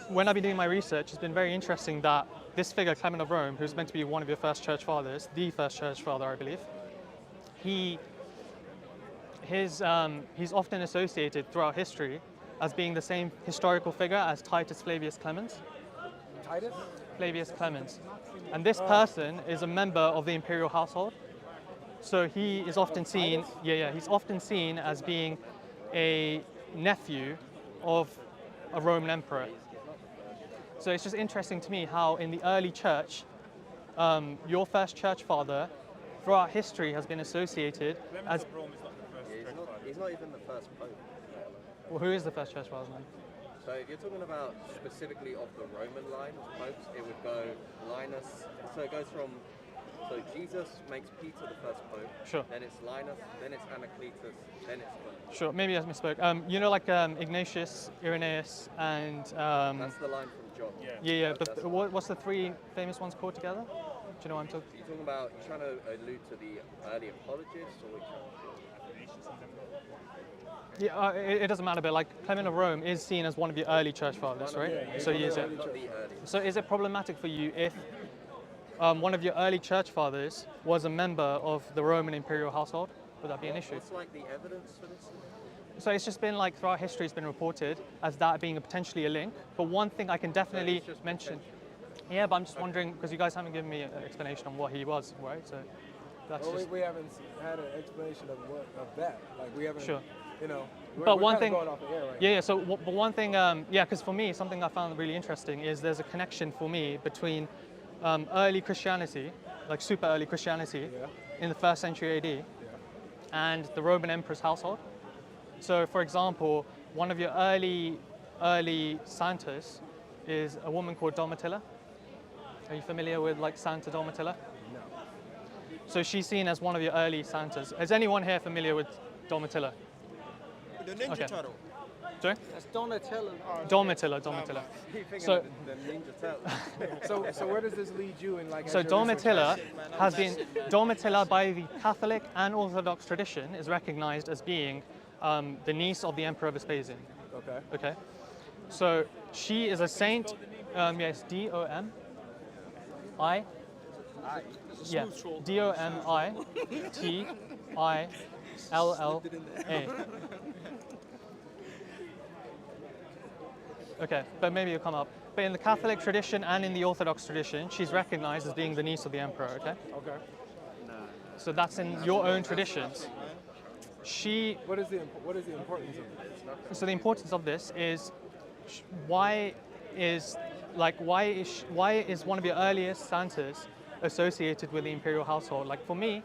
when I've been doing my research, it's been very interesting that this figure, Clement of Rome, who's meant to be one of your first church fathers, the first church father, I believe, he's often associated throughout history as being the same historical figure as Titus Flavius Clemens. Titus? Flavius Clemens. And this person is a member of the imperial household. So he is often seen, he's often seen as being a nephew of a Roman emperor. So it's just interesting to me how in the early church, your first church father throughout history has been associated as... He's not even the first pope. Well, who is the first church father then? So if you're talking about specifically of the Roman line of popes, it would go Linus. So it goes from, so Jesus makes Peter the first pope. Sure. Then it's Linus, then it's Anacletus, then it's Clement. Sure, maybe I misspoke. You know, like Ignatius, Irenaeus, and... That's the line from John. Yeah, but what's the three famous ones called together? Do you know what I'm talking? You're talking about, you're trying to allude to the early apologists, or which one? Yeah, it doesn't matter, but like Clement of Rome is seen as one of the early church fathers, right? Yeah, so he is it. So is it problematic for you if one of your early church fathers was a member of the Roman imperial household? Would that be an issue? What's like the evidence for this? So it's just been like throughout history, it's been reported as that being potentially a link. But one thing I can definitely mention. Yeah, but I'm just wondering because you guys haven't given me an explanation on what he was, right? So that's just... we haven't had an explanation of that. Like we haven't. Sure. You know, but we're one kind thing, of going off the air right yeah. So, but one thing, because for me, something I found really interesting is there's a connection for me between early Christianity, like super early Christianity, in the 1st century AD, and the Roman emperor's household. So, for example, one of your early santas is a woman called Domitilla. Are you familiar with like Santa Domitilla? No. So she's seen as one of your early santas. Is anyone here familiar with Domitilla? The Ninja Turtle. Sorry? That's Donatello. Domitilla. So, The Ninja Turtle. So where does this lead you in like? so Domitilla has been Domitilla by the Catholic and Orthodox tradition is recognized as being the niece of the Emperor Vespasian. Okay. Okay. So she is a saint. Yes, D-O-M-I. Yeah, D-O-M-I-T-I-L-L-A. Okay, but maybe it'll come up. But in the Catholic tradition and in the Orthodox tradition, she's recognized as being the niece of the emperor, okay? Okay. So that's in your own traditions. What is the importance of this? So the importance of this is why is one of your earliest santas associated with the imperial household? Like for me,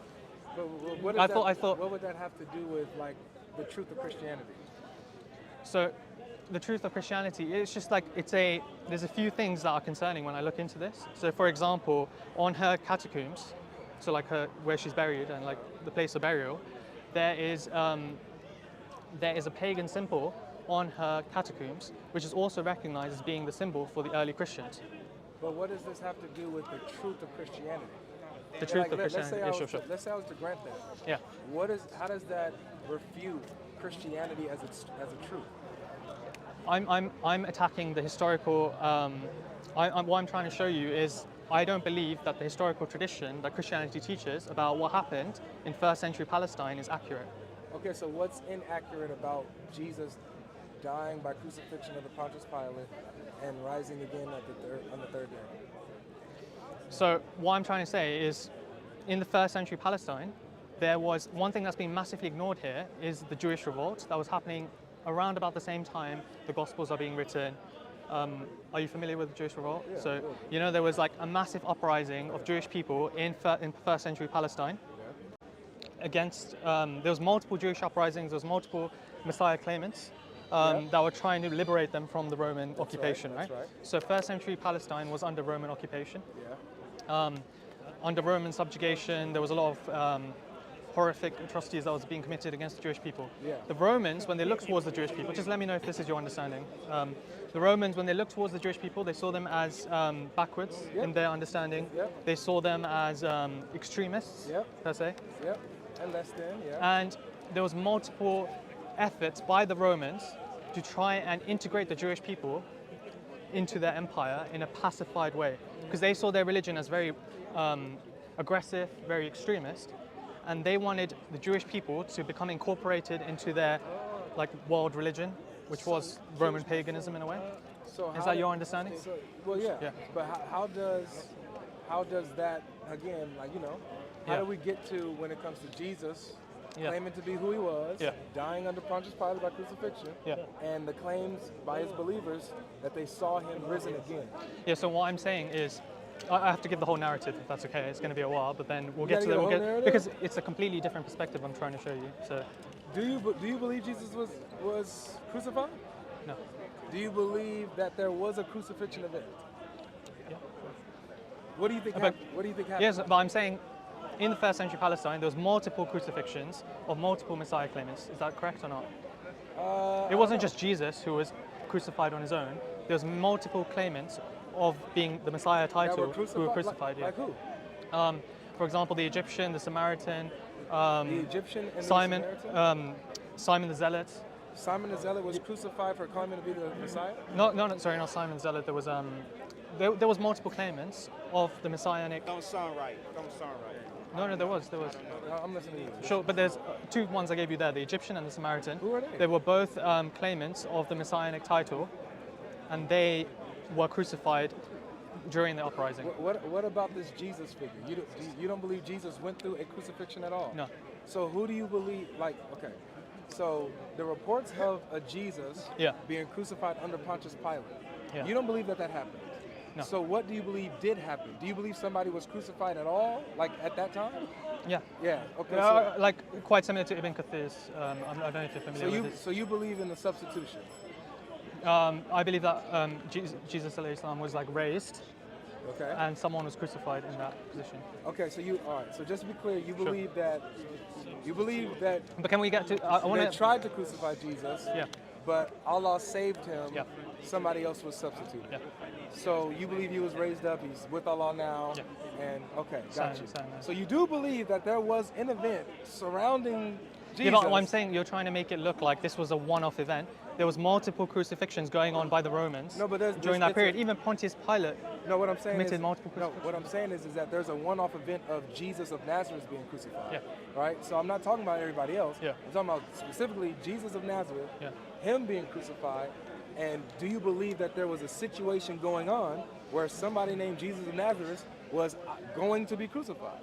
But I thought what would that have to do with like the truth of Christianity? so. The truth of Christianity, it's just like there's a few things that are concerning when I look into this. So for example, on her catacombs, so like where she's buried and like the place of burial, there is a pagan symbol on her catacombs, which is also recognized as being the symbol for the early Christians. But what does this have to do with the truth of Christianity? The truth of Christianity. Let's say I was to grant that. Yeah. How does that refute Christianity as a truth? I'm attacking the historical. What I'm trying to show you is I don't believe that the historical tradition that Christianity teaches about what happened in 1st century Palestine is accurate. Okay, so what's inaccurate about Jesus dying by crucifixion of the Pontius Pilate and rising again on the third day? So what I'm trying to say is, in the 1st century Palestine, there was one thing that's been massively ignored here is the Jewish revolt that was happening around about the same time the Gospels are being written. Are you familiar with the Jewish revolt? Yeah, so, you know, there was like a massive uprising of Jewish people in 1st century Palestine against, there was multiple Jewish uprisings, there was multiple Messiah claimants that were trying to liberate them from the Roman occupation, right? So 1st century Palestine was under Roman occupation. Under Roman subjugation, there was a lot of horrific atrocities that was being committed against the Jewish people. The Romans, when they looked towards the Jewish people, just let me know if this is your understanding. The Romans, when they looked towards the Jewish people, they saw them as backwards in their understanding. They saw them as extremists, per se. And less than, And there was multiple efforts by the Romans to try and integrate the Jewish people into their empire in a pacified way, because they saw their religion as very aggressive, very extremist, and they wanted the Jewish people to become incorporated into their like world religion, which was Roman paganism in a way. So Is how that do- your understanding? So, well, yeah. Yeah. But how does that again? Like how Yeah. do we get to when it comes to Jesus Yeah. claiming to be who he was, Yeah. dying under Pontius Pilate by crucifixion, Yeah. and the claims by his believers that they saw him risen again? Yeah, so what I'm saying is, I have to give the whole narrative if that's okay. It's going to be a while, but then we'll get gotta to give the we'll whole get narrative? because it's a completely different perspective I'm trying to show you. So Do you believe Jesus was crucified? no, Do you believe that there was a crucifixion event? yeah. What do you think But- happened? What do you think happened? Yes, but I'm saying, in the first century Palestine, there was multiple crucifixions of multiple Messiah claimants. Is that correct or not? It wasn't just Jesus who was crucified on his own. There was multiple claimants of being the Messiah That title were who were crucified. Like Yeah. who? For example, the Egyptian, the Samaritan, The Egyptian and Simon, the Samaritan? Simon the Zealot. Simon the Zealot was crucified for claiming to be the Messiah? No, sorry, not Simon the Zealot. There was there was multiple claimants of the Messianic. Don't sound right. Don't sound right. No, there was. I'm listening to you. Sure, but there's two ones I gave you there: the Egyptian and the Samaritan. Who are they? They were both claimants of the Messianic title, and they were crucified during the uprising. What about this Jesus figure? You don't believe Jesus went through a crucifixion at all? No. So who do you believe? Like, okay, so the reports of a Jesus Yeah. being crucified under Pontius Pilate. Yeah. You don't believe that happened. No. So what do you believe did happen? Do you believe somebody was crucified at all, like at that time? Yeah. Yeah. Okay. Like quite similar to Ibn Kathir's. I don't know if you're familiar with this. So you believe in the substitution? I believe that Jesus alayhi salam was like raised, Okay. and someone was crucified in that position. Okay. So all right. So just to be clear, you Sure. believe that But can we get to? I they want to. tried to crucify Jesus. Yeah. But Allah saved him. Yeah. Somebody else was substituted. Yeah. So you believe he was raised up. He's with Allah now. Yeah. And okay, got you. Same. So you do believe that there was an event surrounding Jesus. Yeah, but what I'm saying, you're trying to make it look like this was a one-off event. There was multiple crucifixions going on by the Romans No, but during that it's period. Even Pontius Pilate. No, what I'm saying committed is multiple no. crucifixions. What I'm saying is that there's a one-off event of Jesus of Nazareth being crucified. Yeah. Right. So I'm not talking about everybody else. Yeah. I'm talking about specifically Jesus of Nazareth. Yeah. Him being crucified. And do you believe that there was a situation going on where somebody named Jesus of Nazareth was going to be crucified?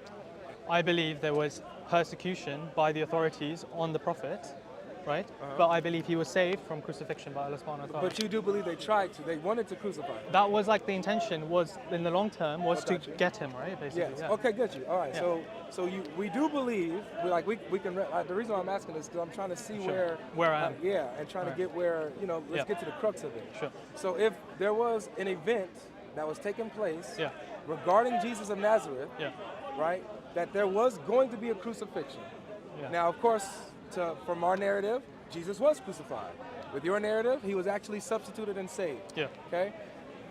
I believe there was persecution by the authorities on the prophet, right? But I believe he was saved from crucifixion by Allah subhanahu wa ta'ala. But you do believe they tried to. They wanted to crucify him. That was like the intention was in the long term was I to got you. get him, right? Basically. Yes. Yeah. Okay, good. You. All right. Yeah. So we do believe. We can. The reason why I'm asking is because I'm trying to see Sure. Where I am. yeah, and trying to Right. get where let's Yeah. get to the crux of it. Sure. So if there was an event that was taking place Yeah. regarding Jesus of Nazareth, Yeah. right? That there was going to be a crucifixion. Yeah. Now, of course, from our narrative, Jesus was crucified. With your narrative, he was actually substituted and saved. Yeah. Okay.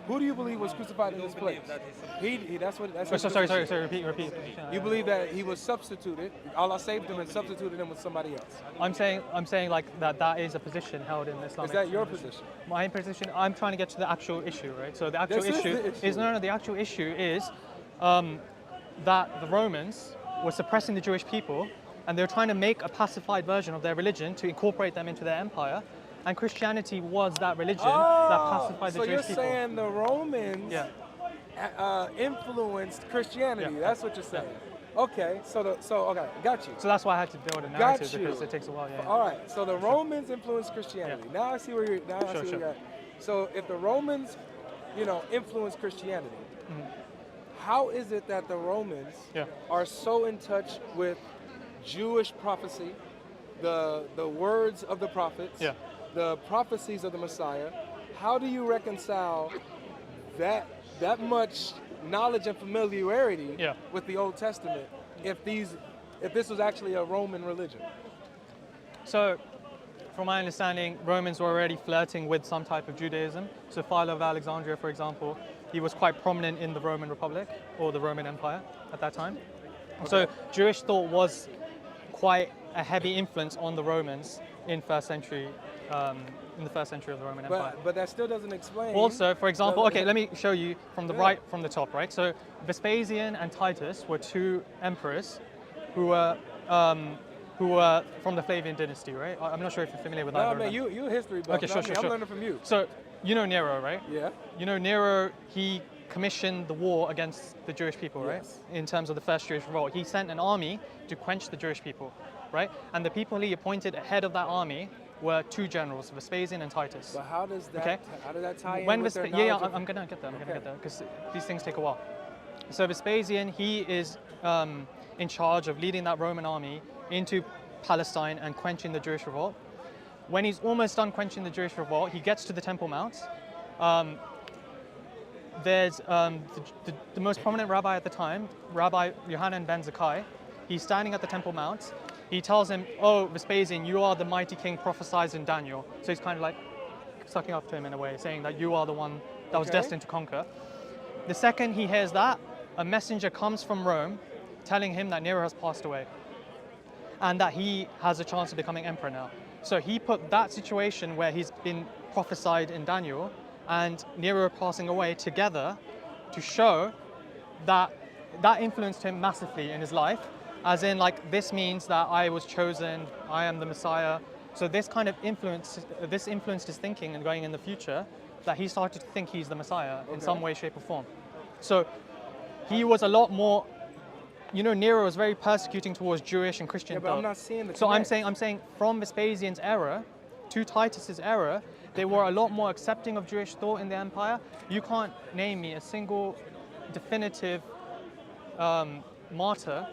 Who do you believe was crucified in this place? That's what. Oh, sorry. Repeat. You believe that he was substituted. Allah saved him and substituted him with somebody else. I'm saying like that is a position held in Islamic. Is that your tradition. position? My position. I'm trying to get to the actual issue, right? So the actual This is issue the issue. is no. The actual issue is that the Romans were suppressing the Jewish people, and they were trying to make a pacified version of their religion to incorporate them into their empire. And Christianity was that religion that pacified the so Jewish people. you're saying the Romans Yeah. influenced Christianity. Yeah. That's what you're saying. Okay, okay, got you. So that's why I had to build a Got narrative you. because it takes a while. Yeah. All right, so the Romans influenced Christianity. Yeah. Now I see where you're. Now I Sure, see where sure. you're at. So if the Romans, influenced Christianity, how is it that the Romans Yeah. are so in touch with Jewish prophecy, the words of the prophets, Yeah. the prophecies of the Messiah? How do you reconcile that much knowledge and familiarity Yeah. with the Old Testament if this was actually a Roman religion? So, from my understanding, Romans were already flirting with some type of Judaism. So Philo of Alexandria, for example, he was quite prominent in the Roman Republic or the Roman Empire at that time. So Jewish thought was quite a heavy influence on the Romans in first century in the first century of the Roman Empire. But that still doesn't explain. Also, for example, okay, let me show you from the Yeah. from the top, right? So Vespasian and Titus were two emperors who were from the Flavian dynasty, right? I'm not sure if you're familiar with that. No, man, you're a history buff. Okay, No, sure, I mean, sure, I'm sure. learning from you. So you know Nero, right? Yeah. You know Nero, he commissioned the war against the Jewish people, right? Yes. In terms of the first Jewish revolt. He sent an army to quench the Jewish people, right? And the people he appointed ahead of that army were two generals, Vespasian and Titus. But how does that? Okay. How does that tie When in with their yeah, knowledge of- I'm gonna get there. I'm gonna Okay. get there because these things take a while. So Vespasian, he is in charge of leading that Roman army into Palestine and quenching the Jewish revolt. When he's almost done quenching the Jewish revolt, he gets to the Temple Mount. There's the most prominent rabbi at the time, Rabbi Yohanan ben Zakkai. He's standing at the Temple Mount. He tells him, "Oh, Vespasian, you are the mighty king prophesied in Daniel." So he's kind of like sucking up to him in a way, saying that you are the one that was Okay. destined to conquer. The second he hears that, a messenger comes from Rome telling him that Nero has passed away and that he has a chance of becoming emperor now. So he put that situation where he's been prophesied in Daniel and Nero passing away together to show that that influenced him massively in his life, as in like, this means that I was chosen, I am the Messiah. So this kind of influenced his thinking and going in the future, that he started to think he's the Messiah in some way, shape or form. So he was a lot more, Nero was very persecuting towards Jewish and Christian Yeah, but thought. I'm not seeing the So connect. I'm saying from Vespasian's era to Titus's era, they were a lot more accepting of Jewish thought in the empire. You can't name me a single definitive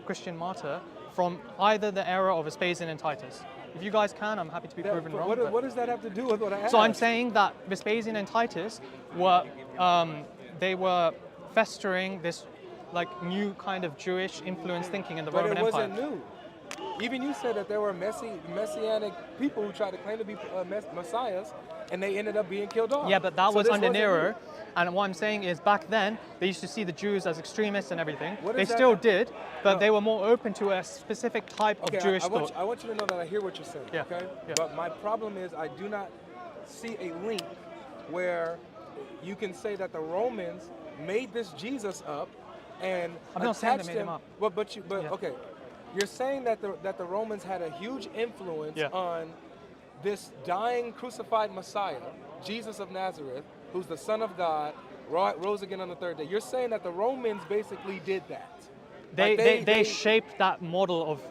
Christian martyr from either the era of Vespasian and Titus. If you guys can, I'm happy to be proven wrong. but- What does that have to do with what I asked? So I'm saying that Vespasian and Titus were, they were festering this like new kind of Jewish influence thinking in the But Roman it Empire. wasn't new. Even you said that there were messianic people who tried to claim to be messiahs, and they ended up being killed off. Yeah, but that So was this under wasn't Nero. new. And what I'm saying is back then, they used to see the Jews as extremists and everything. What They is that- still did, but No. they were more open to a specific type Okay, of Jewish I thought. want you to know that I hear what you're saying, Yeah, okay? yeah. But my problem is I do not see a link where you can say that the Romans made this Jesus up and I'm not saying they attached made him up. But Yeah. okay, you're saying that the Romans had a huge influence Yeah. on this dying crucified Messiah, Jesus of Nazareth, who's the Son of God, rose again on the third day. You're saying that the Romans basically did that. They, Like, they shaped that model of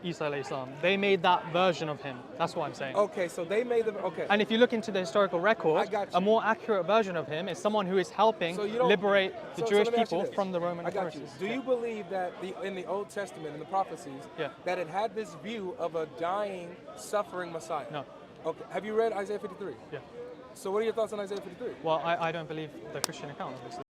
Isa alayhi salam. They made that version of him. That's what I'm saying. Okay, so they made the okay. And if you look into the historical record, I got you. a more accurate version of him is someone who is helping So you don't- liberate the so Jewish let me ask you people this. from the Roman I got you. authorities. Do you believe that in the Old Testament, in the prophecies, Yeah. that it had this view of a dying, suffering Messiah? No. Okay. Have you read Isaiah 53? Yeah. So what are your thoughts on Isaiah 53? Well, I don't believe the Christian account, obviously.